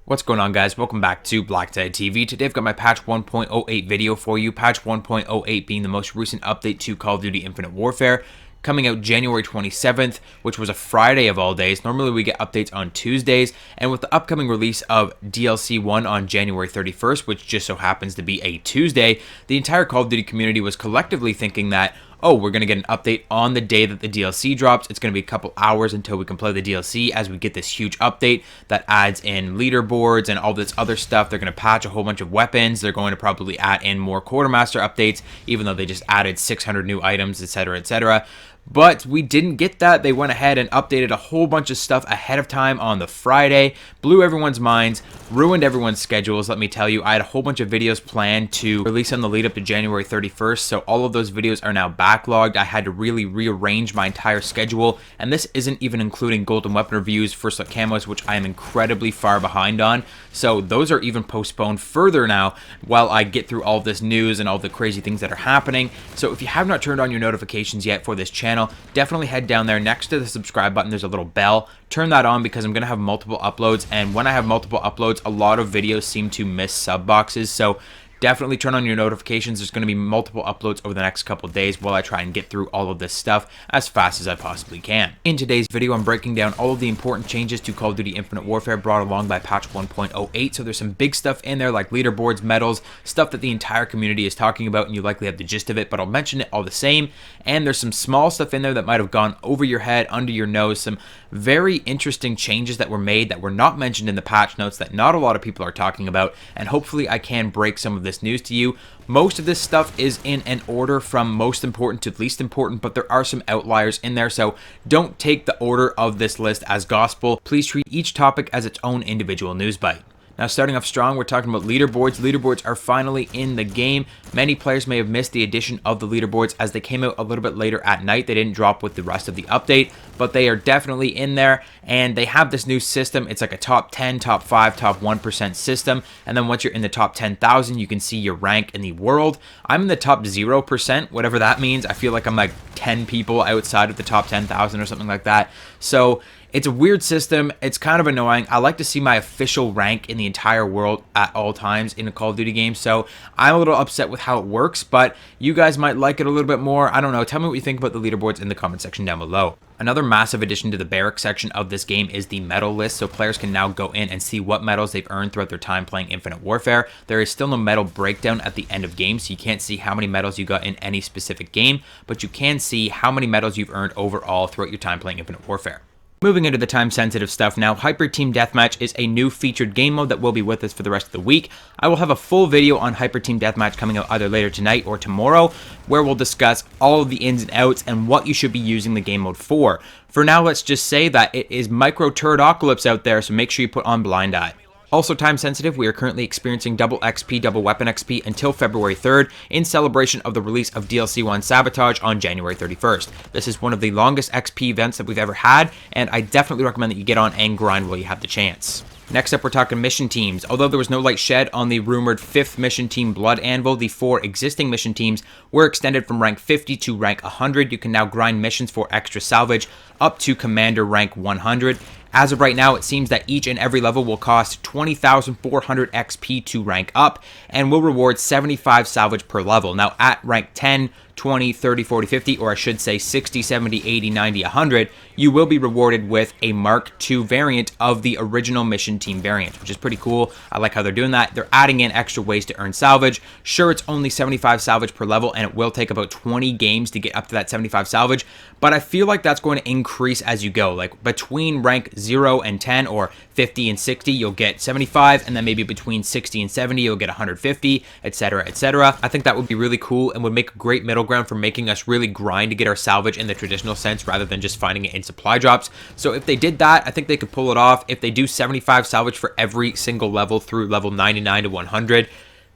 What's going on, guys? Welcome back to BlackTideTV. Today I've got my patch 1.08 video for you. Patch 1.08 being the most recent update to Call of Duty Infinite Warfare, coming out January 27th, which was a Friday of all days. Normally we get updates on Tuesdays, and with the upcoming release of DLC 1 on January 31st, which just so happens to be a Tuesday, the entire Call of Duty community was collectively thinking that, oh, we're going to get an update on the day that the DLC drops. It's going to be a couple hours until we can play the DLC as we get this huge update that adds in leaderboards and all this other stuff. They're going to patch a whole bunch of weapons. They're going to probably add in more Quartermaster updates, even though they just added 600 new items, etc., etc. But we didn't get that. They went ahead and updated a whole bunch of stuff ahead of time on the Friday, blew everyone's minds, ruined everyone's schedules. Let me tell you, I had a whole bunch of videos planned to release on the lead up to January 31st, so all of those videos are now backlogged. I had to really rearrange my entire schedule, and this isn't even including golden weapon reviews, first look camos, which I am incredibly far behind on. So those are even postponed further now while I get through all of this news and all the crazy things that are happening. So if you have not turned on your notifications yet for this channel, definitely head down there. Next to the subscribe button, there's a little bell. Turn that on because I'm going to have multiple uploads, and when I have multiple uploads, a lot of videos seem to miss sub boxes. So definitely turn on your notifications. There's going to be multiple uploads over the next couple of days while I try and get through all of this stuff as fast as I possibly can. In today's video, I'm breaking down all of the important changes to Call of Duty Infinite Warfare brought along by patch 1.08. So there's some big stuff in there like leaderboards, medals, stuff that the entire community is talking about, and you likely have the gist of it, but I'll mention it all the same. And there's some small stuff in there that might have gone over your head, under your nose, some very interesting changes that were made that were not mentioned in the patch notes that not a lot of people are talking about, and hopefully I can break some of this news to you. Most of this stuff is in an order from most important to least important, but there are some outliers in there, so don't take the order of this list as gospel. Please treat each topic as its own individual news bite. Now, starting off strong, we're talking about leaderboards. Leaderboards are finally in the game. Many players may have missed the addition of the leaderboards as they came out a little bit later at night. They didn't drop with the rest of the update, but they are definitely in there, and they have this new system. It's like a top 10, top 5, top 1% system, and then once you're in the top 10,000, you can see your rank in the world. I'm in the top 0%, whatever that means. I feel like I'm like 10 people outside of the top 10,000 or something like that. So it's a weird system. It's kind of annoying. I like to see my official rank in the entire world at all times in a Call of Duty game, so I'm a little upset with how it works, but you guys might like it a little bit more. I don't know. Tell me what you think about the leaderboards in the comment section down below. Another massive addition to the Barracks section of this game is the medal list, so players can now go in and see what medals they've earned throughout their time playing Infinite Warfare. There is still no medal breakdown at the end of game, so you can't see how many medals you got in any specific game, but you can see how many medals you've earned overall throughout your time playing Infinite Warfare. Moving into the time-sensitive stuff now, Hyper Team Deathmatch is a new featured game mode that will be with us for the rest of the week. I will have a full video on Hyper Team Deathmatch coming out either later tonight or tomorrow, where we'll discuss all of the ins and outs and what you should be using the game mode for. For now, let's just say that it is micro turd-ocalypse out there, so make sure you put on Blind Eye. Also time sensitive, we are currently experiencing double XP, double weapon XP until February 3rd in celebration of the release of DLC 1 Sabotage on January 31st. This is one of the longest XP events that we've ever had, and I definitely recommend that you get on and grind while you have the chance. Next up, we're talking mission teams. Although there was no light shed on the rumored 5th mission team Blood Anvil, the 4 existing mission teams were extended from rank 50 to rank 100. You can now grind missions for extra salvage up to Commander rank 100. As of right now, it seems that each and every level will cost 20,400 XP to rank up and will reward 75 salvage per level. Now, at rank 10, 20, 30, 40, 50, or I should say 60, 70, 80, 90, 100, you will be rewarded with a Mark II variant of the original mission team variant, which is pretty cool. I like how they're doing that. They're adding in extra ways to earn salvage. Sure, it's only 75 salvage per level, and it will take about 20 games to get up to that 75 salvage, but I feel like that's going to increase as you go. Like between rank 0 and 10, or 50 and 60, you'll get 75, and then maybe between 60 and 70, you'll get 150, etc., etc. I think that would be really cool and would make a great middle ground for making us really grind to get our salvage in the traditional sense rather than just finding it in supply drops. So if they did that, I think they could pull it off. If they do 75 salvage for every single level through level 99 to 100,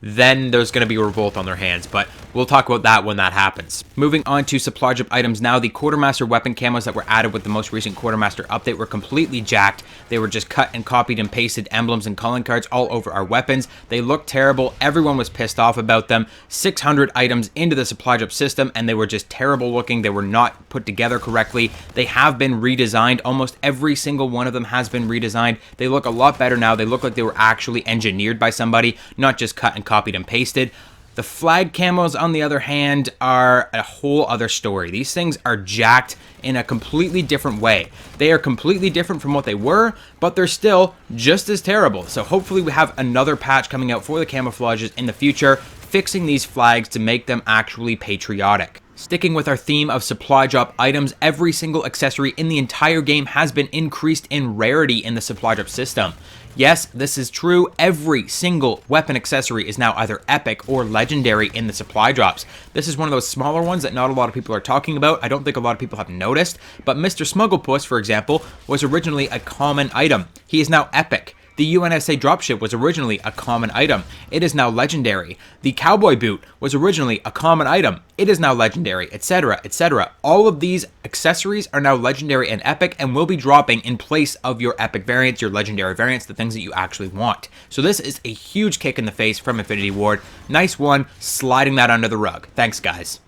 then there's going to be a revolt on their hands, but we'll talk about that when that happens. Moving on to supply drop items now, the Quartermaster weapon camos that were added with the most recent Quartermaster update were completely jacked. They were just cut and copied and pasted emblems and calling cards all over our weapons. They looked terrible. Everyone was pissed off about them. 600 items into the supply drop system, and they were just terrible looking. They were not put together correctly. They have been redesigned. Almost every single one of them has been redesigned. They look a lot better now. They look like they were actually engineered by somebody, not just cut and copied and pasted. The flag camos, on the other hand, are a whole other story. These things are jacked in a completely different way. They are completely different from what they were, but they're still just as terrible. So hopefully we have another patch coming out for the camouflages in the future, fixing these flags to make them actually patriotic. Sticking with our theme of supply drop items, every single accessory in the entire game has been increased in rarity in the supply drop system. Yes, this is true. Every single weapon accessory is now either epic or legendary in the supply drops. This is one of those smaller ones that not a lot of people are talking about. I don't think a lot of people have noticed, but Mr. Smugglepuss, for example, was originally a common item. He is now epic. The UNSA dropship was originally a common item. It is now legendary. The cowboy boot was originally a common item. It is now legendary, etc., etc. All of these accessories are now legendary and epic and will be dropping in place of your epic variants, your legendary variants, the things that you actually want. So this is a huge kick in the face from Infinity Ward. Nice one, sliding that under the rug. Thanks, guys.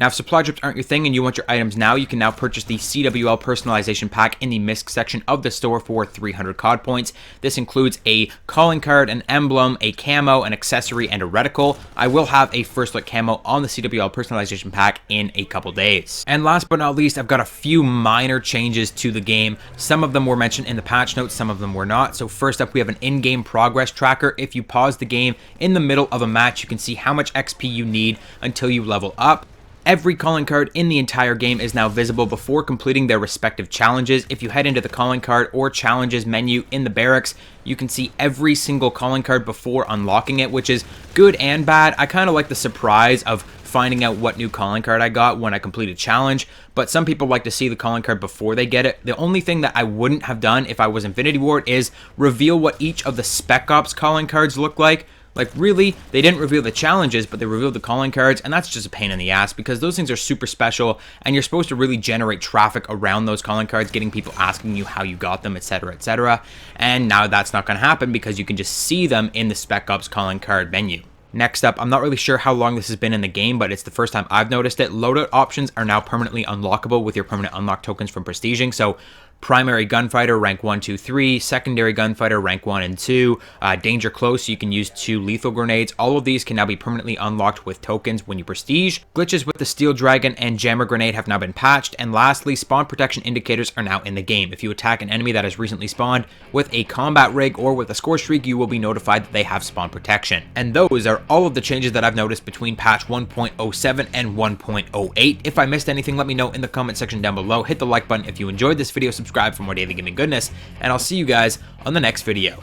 Now, if supply drops aren't your thing and you want your items now, you can now purchase the CWL personalization pack in the MISC section of the store for 300 COD points. This includes a calling card, an emblem, a camo, an accessory, and a reticle. I will have a first look camo on the CWL personalization pack in a couple days. And last but not least, I've got a few minor changes to the game. Some of them were mentioned in the patch notes, some of them were not. So first up, we have an in-game progress tracker. If you pause the game in the middle of a match, you can see how much XP you need until you level up. Every calling card in the entire game is now visible before completing their respective challenges. If you head into the calling card or challenges menu in the barracks, you can see every single calling card before unlocking it, which is good and bad. I kind of like the surprise of finding out what new calling card I got when I complete a challenge, but some people like to see the calling card before they get it. The only thing that I wouldn't have done if I was Infinity Ward is reveal what each of the Spec Ops calling cards look like. Like, really, they didn't reveal the challenges, but they revealed the calling cards, and that's just a pain in the ass because those things are super special, and you're supposed to really generate traffic around those calling cards, getting people asking you how you got them, etc., etc. And now that's not going to happen because you can just see them in the Spec Ops calling card menu. Next up, I'm not really sure how long this has been in the game, but it's the first time I've noticed it. Loadout options are now permanently unlockable with your permanent unlock tokens from prestiging. So primary gunfighter rank 1, 2, 3, secondary gunfighter rank 1 and 2, danger close, so you can use 2 lethal grenades. All of these can now be permanently unlocked with tokens when you prestige. Glitches with the steel dragon and jammer grenade have now been patched, and lastly, spawn protection indicators are now in the game. If you attack an enemy that has recently spawned with a combat rig or with a score streak, you will be notified that they have spawn protection. And those are all of the changes that I've noticed between patch 1.07 and 1.08. If I missed anything, let me know in the comment section down below. Hit the like button if you enjoyed this video, subscribe for more daily gaming goodness, and I'll see you guys on the next video.